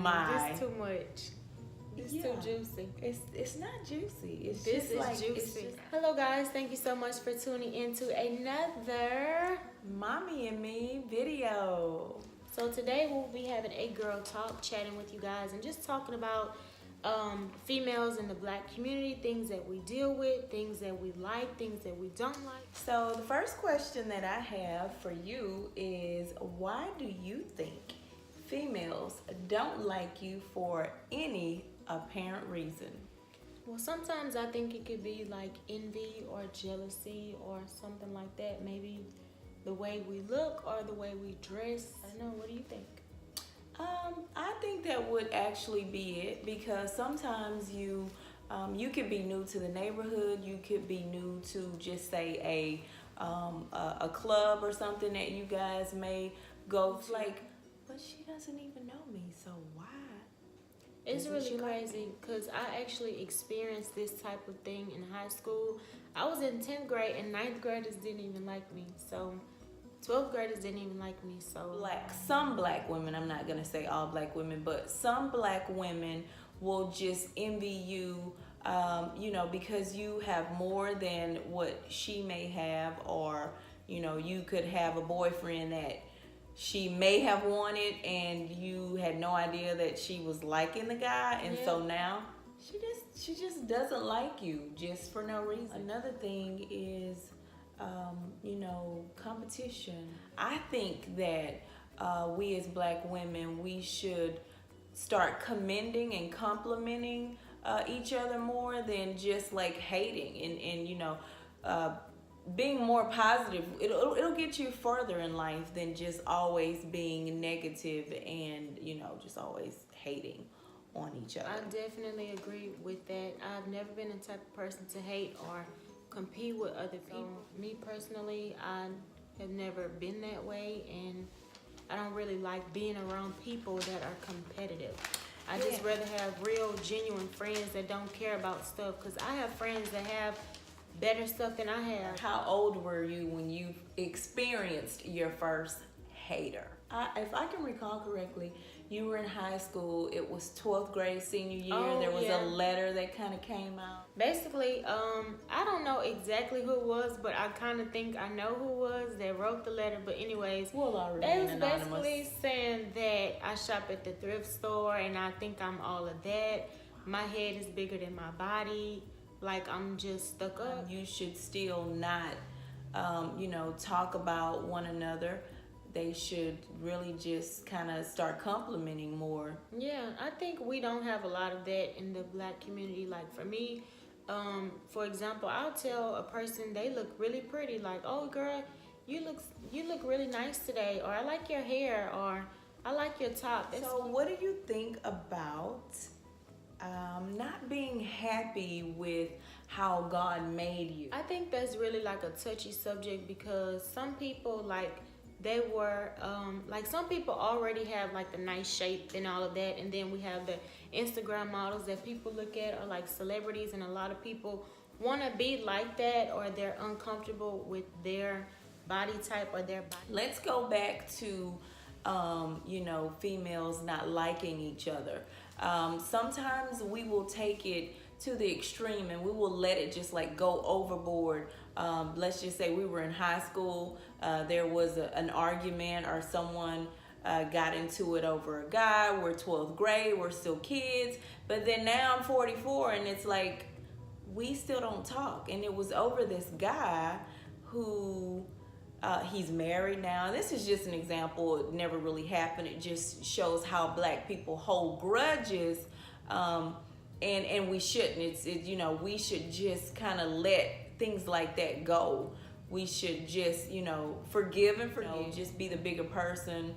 my. This too much. It's too juicy. It's not juicy. It's This just is like juicy. Hello guys, thank you so much for tuning into another Mommy and Me video. So today we'll be having a girl talk, chatting with you guys and just talking about females in the Black community, things that we deal with, things that we like, things that we don't like. So the first question that I have for you is, why do you think females don't like you for any apparent reason? Well, sometimes I think it could be like envy or jealousy or something like that. Maybe the way we look or the way we dress. I don't know. What do you think? I think that would actually be it, because sometimes you could be new to the neighborhood. You could be new to just say a club or something that you guys may go to. Like, but she doesn't even know me, so why? It's really crazy because I actually experienced this type of thing in high school. I was in 10th grade and 9th graders didn't even like me. So 12th graders didn't even like me. So some black women, I'm not gonna say all black women, but some black women will just envy you, because you have more than what she may have, or you could have a boyfriend that she may have wanted and you had no idea that she was liking the guy, and so now she just doesn't like you just for no reason. Another thing is competition. I think that we as black women, we should start commending and complimenting each other more than just like hating and being more positive. It'll get you further in life than just always being negative and just always hating on each other. I definitely agree with that. I've never been the type of person to hate or compete with other people. Me personally, I have never been that way, and I don't really like being around people that are competitive. I just rather have real, genuine friends that don't care about stuff, because I have friends that have better stuff than I have. How old were you when you experienced your first hater? If I can recall correctly, you were in high school. It was 12th grade, senior year. There was a letter that kind of came out. Basically, I don't know exactly who it was, but I kind of think I know who it was that wrote the letter. But anyways, they was basically saying that I shop at the thrift store and I think I'm all of that. My head is bigger than my body. Like, I'm just stuck up. You should still not, talk about one another. They should really just kind of start complimenting more. Yeah, I think we don't have a lot of that in the Black community. Like, for me, for example, I'll tell a person they look really pretty. Like, oh, girl, you look really nice today. Or I like your hair. Or I like your top. So what do you think about not being happy with how God made you? I think that's really like a touchy subject, because some people, like, they were some people already have like the nice shape and all of that, and then we have the Instagram models that people look at, or like celebrities, and a lot of people want to be like that, or they're uncomfortable with their body type or their body. Let's go back to females not liking each other. Sometimes we will take it to the extreme and we will let it just like go overboard. Let's just say we were in high school, there was an argument, or someone got into it over a guy. We're 12th grade, we're still kids, but then now I'm 44 and it's like we still don't talk, and it was over this guy who he's married now. This is just an example. It never really happened. It just shows how black people hold grudges, and we shouldn't. We should just kind of let things like that go. We should just, forgive and forgive. Just be the bigger person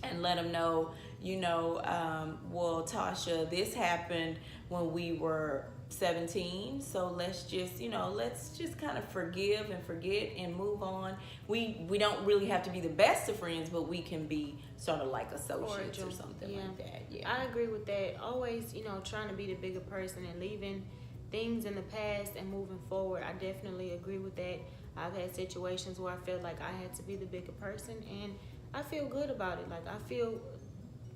and let them know, well, Tasha, this happened when we were 17, so let's just kind of forgive and forget and move on. We don't really have to be the best of friends, but we can be sort of like associates or something like that. Yeah, I agree with that. Always, trying to be the bigger person and leaving things in the past and moving forward. I definitely agree with that. I've had situations where I felt like I had to be the bigger person, and I feel good about it. Like, I feel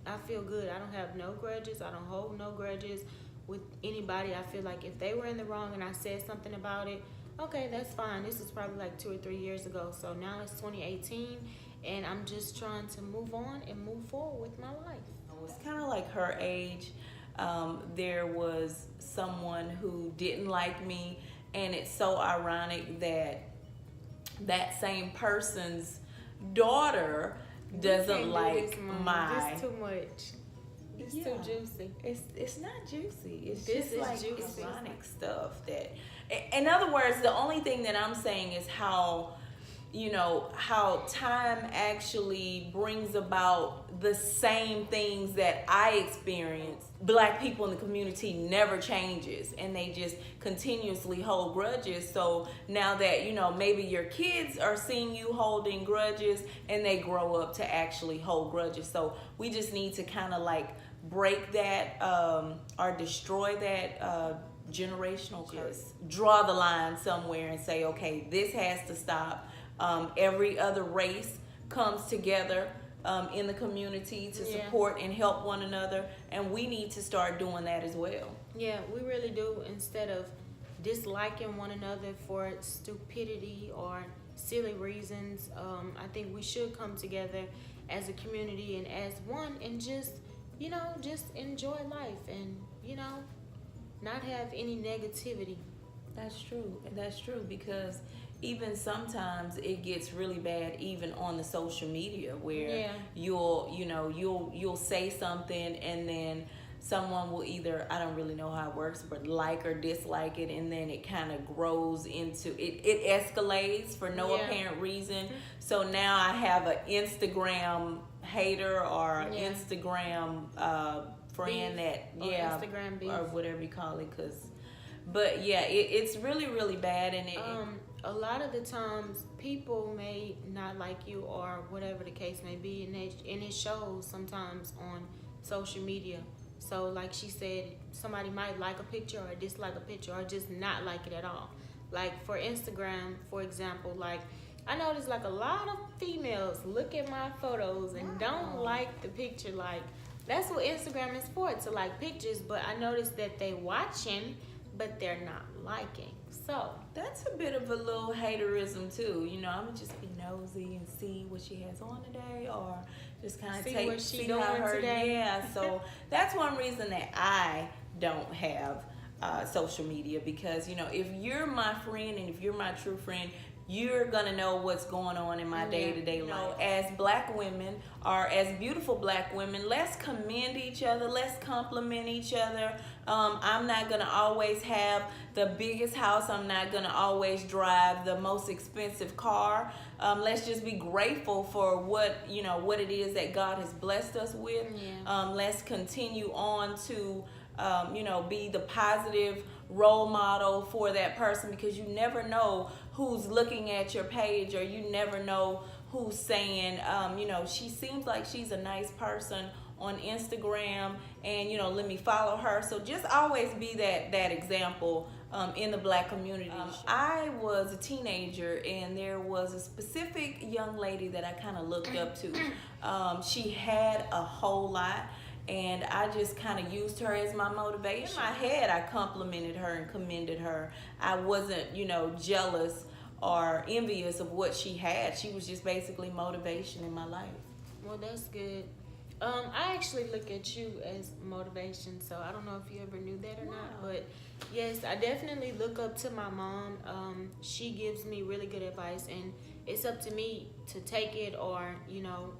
I feel good. I don't have no grudges. I don't hold no grudges with anybody. I feel like if they were in the wrong and I said something about it, okay, that's fine. This was probably like 2 or 3 years ago. So now it's 2018, and I'm just trying to move on and move forward with my life. It's kind of like her age. There was someone who didn't like me, and it's so ironic that that same person's daughter doesn't like my. It's too much. It's too juicy. It's not juicy. It's This just is like juicy. ironic stuff. That, in other words, the only thing that I'm saying is how, how time actually brings about the same things that I experience. Black people in the community never changes, and they just continuously hold grudges. So now that, maybe your kids are seeing you holding grudges, and they grow up to actually hold grudges. So we just need to kind of like break that or destroy that generational curse. Draw the line somewhere and say, okay, this has to stop. Every other race comes together in the community to support and help one another, and we need to start doing that as well. Yeah, we really do. Instead of disliking one another for stupidity or silly reasons, I think we should come together as a community and as one, and just enjoy life, and not have any negativity. That's true, because even sometimes it gets really bad even on the social media, where you'll say something, and then someone will either, I don't really know how it works, but like or dislike it, and then it kind of grows into it escalates for no apparent reason. So now I have an Instagram hater or an Instagram friend beef, Instagram beef, or whatever you call it, but yeah, it's really, really bad. And a lot of the times people may not like you or whatever the case may be, and it shows sometimes on social media. So like she said, somebody might like a picture or dislike a picture or just not like it at all. Like for Instagram, for example, like I noticed like a lot of females look at my photos and don't like the picture. Like that's what Instagram is for, to like pictures, but I noticed that they watching, but they're not liking. So that's a bit of a little haterism too. I'm gonna just be nosy and see what she has on today, or just kind of see how her today. Yeah, so that's one reason that I don't have social media, because if you're my friend and if you're my true friend, you're gonna know what's going on in my day-to-day life. As black women, or as beautiful black women, let's commend each other, let's compliment each other. I'm not gonna always have the biggest house, I'm not gonna always drive the most expensive car. Let's just be grateful for what it is that God has blessed us with. Let's continue on to be the positive role model for that person, because you never know who's looking at your page, or you never know who's saying, she seems like she's a nice person on Instagram, and let me follow her. So just always be that example in the black community. I was a teenager, and there was a specific young lady that I kind of looked up to. She had a whole lot, and I just kind of used her as my motivation. In my head, I complimented her and commended her. I wasn't, jealous or envious of what she had. She was just basically motivation in my life. Well, that's good. I actually look at you as motivation, so I don't know if you ever knew that or not, but yes, I definitely look up to my mom. She gives me really good advice, and it's up to me to take it or,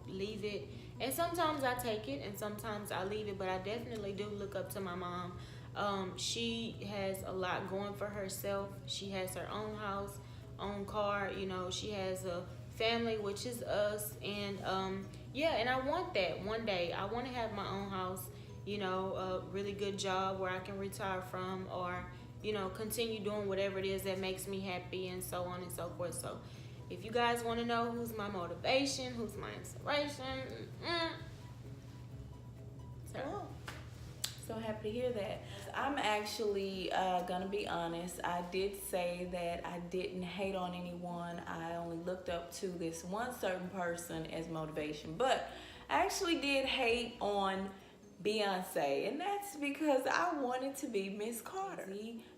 leave it. And sometimes I take it and sometimes I leave it, but I definitely do look up to my mom. She has a lot going for herself. She has her own house, own car, she has a family, which is us, and and I want that one day. I want to have my own house, a really good job where I can retire from, or continue doing whatever it is that makes me happy, and so on and so forth. So if you guys want to know who's my motivation, who's my inspiration, so happy to hear that. I'm actually gonna be honest. I did say that I didn't hate on anyone. I only looked up to this one certain person as motivation, but I actually did hate on Beyonce, and that's because I wanted to be Miss Carter.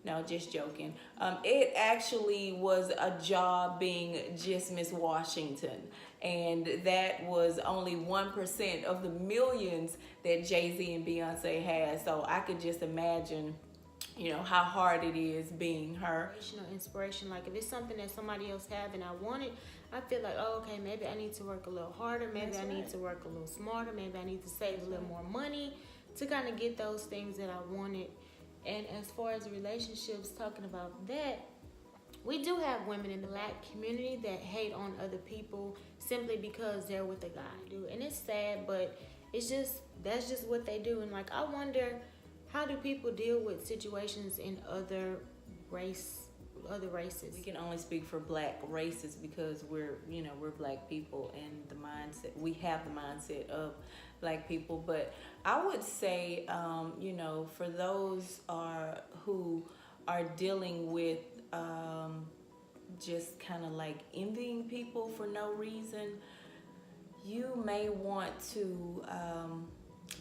No, just joking. It actually was a job being just Miss Washington, and that was only 1% of the millions that Jay-Z and Beyonce had. So I could just imagine, how hard it is being her. Inspiration. Like if it's something that somebody else have and I want it, I feel like, oh, okay, maybe I need to work a little harder. Maybe I need to work a little smarter. Maybe I need to save a little more money to kind of get those things that I wanted. And as far as relationships, talking about that, we do have women in the Black community that hate on other people simply because they're with a guy. And it's sad, but that's just what they do. And like, I wonder, how do people deal with situations in other races? We can only speak for Black races because we're Black people, and we have the mindset of Black people. But I would say, for those who are dealing with just kind of like envying people for no reason, you may want to,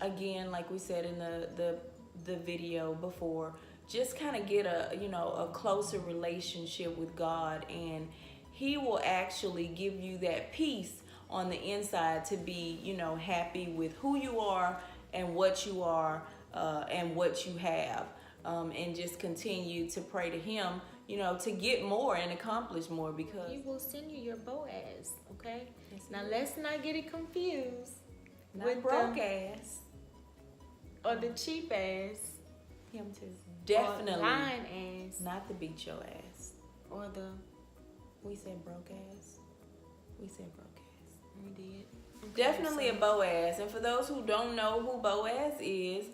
again, like we said in the video before, just kind of get a closer relationship with God, and He will actually give you that peace on the inside to be, happy with who you are and what you are and what you have, and just continue to pray to Him, to get more and accomplish more, because He will send you your Boaz, okay? Yes, now let's not get it confused with broke ass or the cheap ass. Him too. Definitely. Or lying ass. Not the beat your ass. Or we said broke ass. We said broke ass. We did. Okay, definitely a Boaz. And for those who don't know who Boaz is,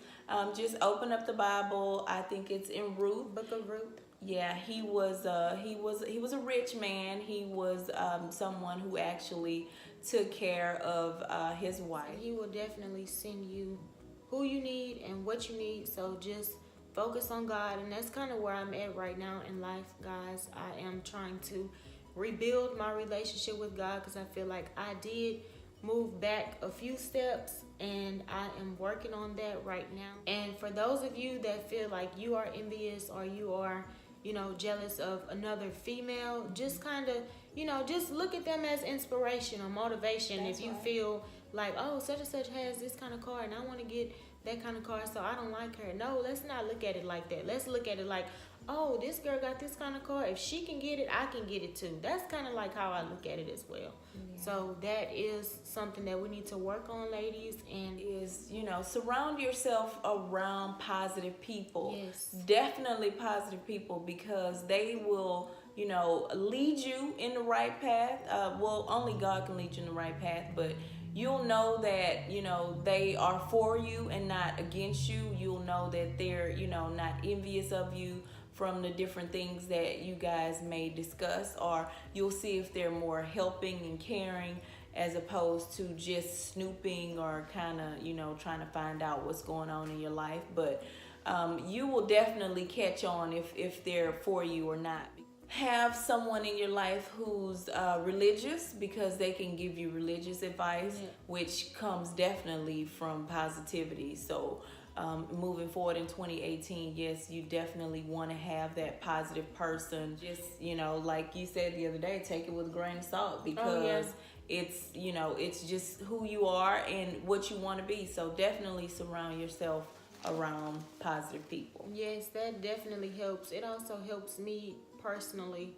just open up the Bible. I think it's in Ruth. Book of Ruth. Yeah, he was a rich man. He was someone who actually took care of his wife. He will definitely send you who you need and what you need. So just focus on God, and that's kind of where I'm at right now in life, guys. I am trying to rebuild my relationship with God because I feel like I did move back a few steps, and I am working on that right now. And for those of you that feel like you are envious or you are, jealous of another female, just kind of, just look at them as inspiration or motivation. That's if you feel like, oh, such and such has this kind of car and I want to get that kind of car, so I don't like her. No, let's not look at it like that. Let's look at it like, oh, this girl got this kind of car. If she can get it, I can get it too. That's kind of like how I look at it as well. Yeah. So that is something that we need to work on, ladies, and surround yourself around positive people. Yes. Definitely positive people, because they will, lead you in the right path. Only God can lead you in the right path, but you'll know that, they are for you and not against you. You'll know that they're, not envious of you from the different things that you guys may discuss, or you'll see if they're more helping and caring as opposed to just snooping or kind of, trying to find out what's going on in your life. But you will definitely catch on if they're for you or not. Have someone in your life who's religious, because they can give you religious advice, which comes definitely from positivity. So moving forward in 2018, yes, you definitely want to have that positive person. Just, like you said the other day, take it with a grain of salt, because it's, it's just who you are and what you want to be. So definitely surround yourself around positive people. Yes, that definitely helps. It also helps me personally,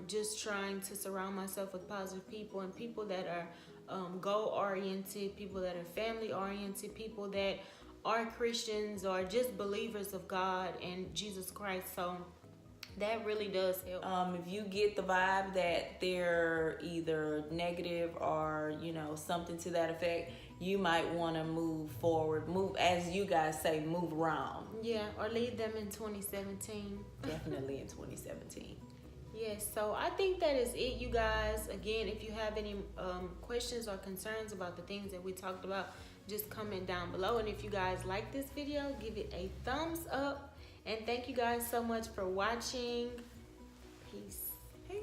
just trying to surround myself with positive people, and people that are goal-oriented, people that are family-oriented, people that are Christians or just believers of God and Jesus Christ. So that really does help. If you get the vibe that they're either negative or, something to that effect, you might want to move forward, as you guys say, move around. Yeah, or leave them in 2017. Definitely in 2017. Yes, so I think that is it, you guys. Again, if you have any questions or concerns about the things that we talked about, just comment down below. And if you guys like this video, give it a thumbs up. And thank you guys so much for watching. Peace. Peace.